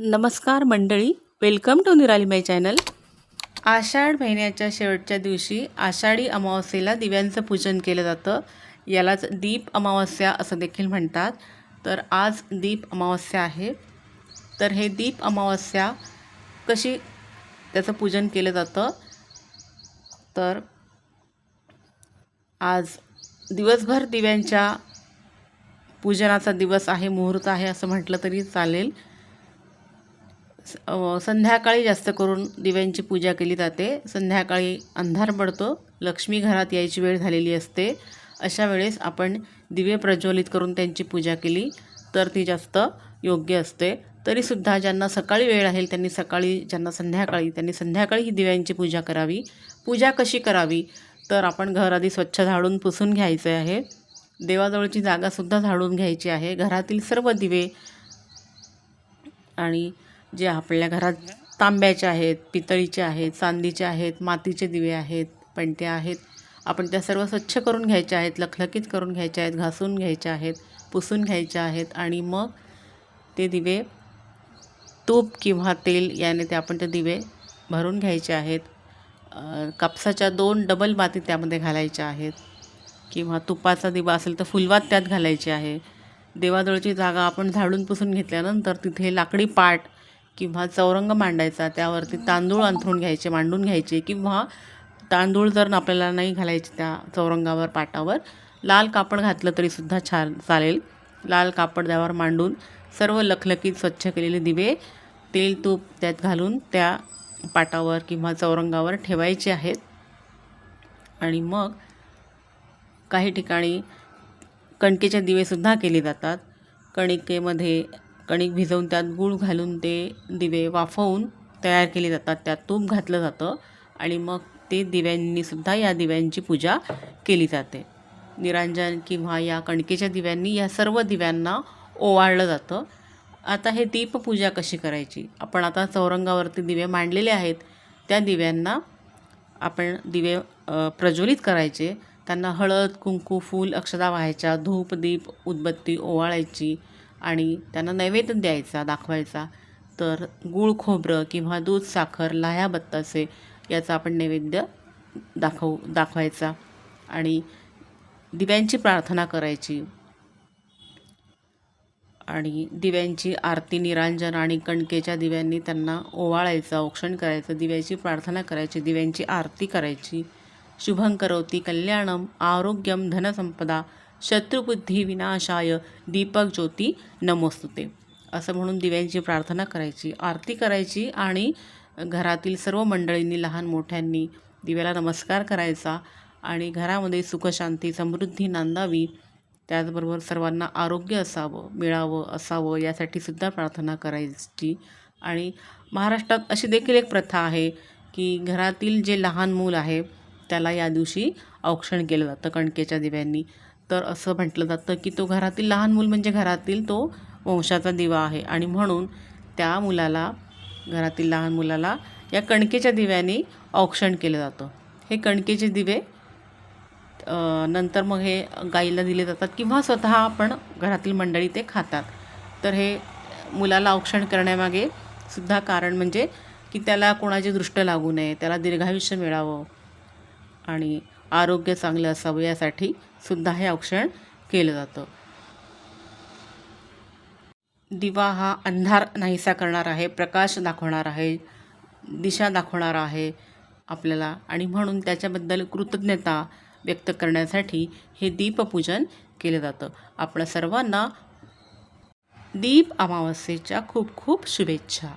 नमस्कार मंडळी, welcome to निराली माय चॅनल. आषाढ महिन्याच्या शेवटच्या दिवशी आषाढी अमावस्येला दिव्यांचं पूजन केलं जातं. यालाच दीप अमावस्या असं देखील म्हणतात. तर आज दीप अमावस्या आहे. तर हे दीप अमावस्या कशी त्याचं पूजन केलं जातं, तर आज दिवसभर दिव्यांच्या पूजनाचा दिवस आहे, मुहूर्त आहे असं म्हटलं तरी चालेल. संध्याकाळी जास्त करून दिव्यांची पूजा केली जाते. संध्याकाळी अंधार पडतो, लक्ष्मी घरात यायची वेळ झालेली असते. अशा वेळेस आपण दिवे प्रज्वलित करून त्यांची पूजा केली तर ती जास्त योग्य असते. तरीसुद्धा ज्यांना सकाळी वेळ आहे त्यांनी सकाळी, ज्यांना संध्याकाळी त्यांनी संध्याकाळी ही दिव्यांची पूजा करावी. पूजा कशी करावी, तर आपण घर आधी स्वच्छ झाडून पुसून घ्यायचे आहे. देवाजवळची जागासुद्धा झाडून घ्यायची आहे. घरातील सर्व दिवे आणि जे आपल्या घरात तांब्याचे आहेत, पितळीचे आहेत, चांदीचे आहेत, मातीचे दिवे आहेत, पणत्या आहेत, आपण त्या सर्व स्वच्छ करून घ्यायच्या आहेत, लखलखीत करून घ्यायच्या आहेत, घासून घ्यायच्या आहेत, पुसून घ्यायच्या आहेत. आणि मग ते दिवे तूप किंवा तेल याने आपण ते दिवे भरून घ्यायचे आहेत. कापसाच्या 2 डबल माती त्यामध्ये घालायच्या आहेत, किंवा तुपाचा दिवा असेल तर फुलवात त्यात घालायची आहे. देवाजवळची जागा आपण झाडून पुसून घेतल्यानंतर तिथे लाकडी पाट किंवा चौरंग मांडायचा, त्यावरती तांदूळ अंथरून घ्यायचे, मांडून घ्यायचे. किंवा तांदूळ जर आपल्याला नाही घालायचे त्या चौरंगावर, पाटावर, लाल कापड घातलं तरीसुद्धा छान चालेल. लाल कापड त्यावर मांडून सर्व लखलखीत स्वच्छ केलेले दिवे तेल तूप त्यात घालून त्या पाटावर किंवा चौरंगावर ठेवायचे आहेत. आणि मग काही ठिकाणी कणकेचे दिवेसुद्धा केले जातात. कणिकेमध्ये कणिक भिजवून त्यात गूळ घालून ते दिवे वाफवून तयार केले जातात. त्यात तूप घातलं जातं आणि मग ते दिव्यांनीसुद्धा या दिव्यांची पूजा केली जाते. निरांजन किंवा या कणकेच्या दिव्यांनी या सर्व दिव्यांना ओवाळलं जातं. आता हे दीपपूजा कशी करायची, आपण आता चौरंगावरती दिवे मांडलेले आहेत, त्या दिव्यांना आपण दिवे प्रज्वलित करायचे. त्यांना हळद, कुंकू, फूल, अक्षता वाहायच्या, धूप, दीप, उदबत्ती ओवाळायची आणि त्यांना नैवेद्य द्यायचा, दाखवायचा. तर गूळ खोबरं किंवा दूध, साखर, लाह्या, बत्तासे याचा आपण नैवेद्य दाखवायचा आणि दिव्यांची प्रार्थना करायची. आणि दिव्यांची आरती, निरांजन आणि कणकेच्या दिव्यांनी त्यांना ओवाळायचं, औक्षण करायचं, दिव्याची प्रार्थना करायची, दिव्यांची आरती करायची. शुभं करोति कल्याणम आरोग्यम धनसंपदा शत्रुबुद्धी विनाशाय दीपक ज्योती नमोस्तुते असं म्हणून दिव्यांची प्रार्थना करायची, आरती करायची. आणि घरातील सर्व मंडळींनी, लहान मोठ्यांनी दिव्याला नमस्कार करायचा आणि घरामध्ये सुखशांती, समृद्धी नांदावी, त्याचबरोबर सर्वांना आरोग्य असावं यासाठी सुद्धा प्रार्थना करायची. आणि महाराष्ट्रात अशी देखील एक प्रथा आहे की घरातील जे लहान मूल आहे त्याला या दिवशी औक्षण केलं जातं कणकेच्या दिव्यांनी. तर असं म्हटलं जातं की तो घरातील लहान मूल म्हणजे घरातील तो वंशाचा दिवा आहे आणि म्हणून त्या मुलाला, घरातील लहान मुलाला या कणकेच्या दिव्यांनी औक्षण केलं जातं. हे कणकेचे दिवे नंतर मग हे गाईला दिले जातात किंवा स्वतः आपण घरातील मंडळी ते खातात. तर हे मुलाला औक्षण करण्यामागे सुद्धा कारण म्हणजे की त्याला कोणाची दृष्ट लागू नये, त्याला दीर्घायुष्य मिळावं आणि आरोग्य चांगलं असावं यासाठी सुद्धा हे औक्षण केलं जातं. दिवा हा अंधार नाहीसा करणार आहे, प्रकाश दाखवणार आहे, दिशा दाखवणार आहे आपल्याला. आणि म्हणून त्याच्याबद्दल कृतज्ञता व्यक्त करण्यासाठी हे दीपपूजन केलं जातं. आपल्या सर्वांना दीप अमावस्येच्या खूप खूप शुभेच्छा.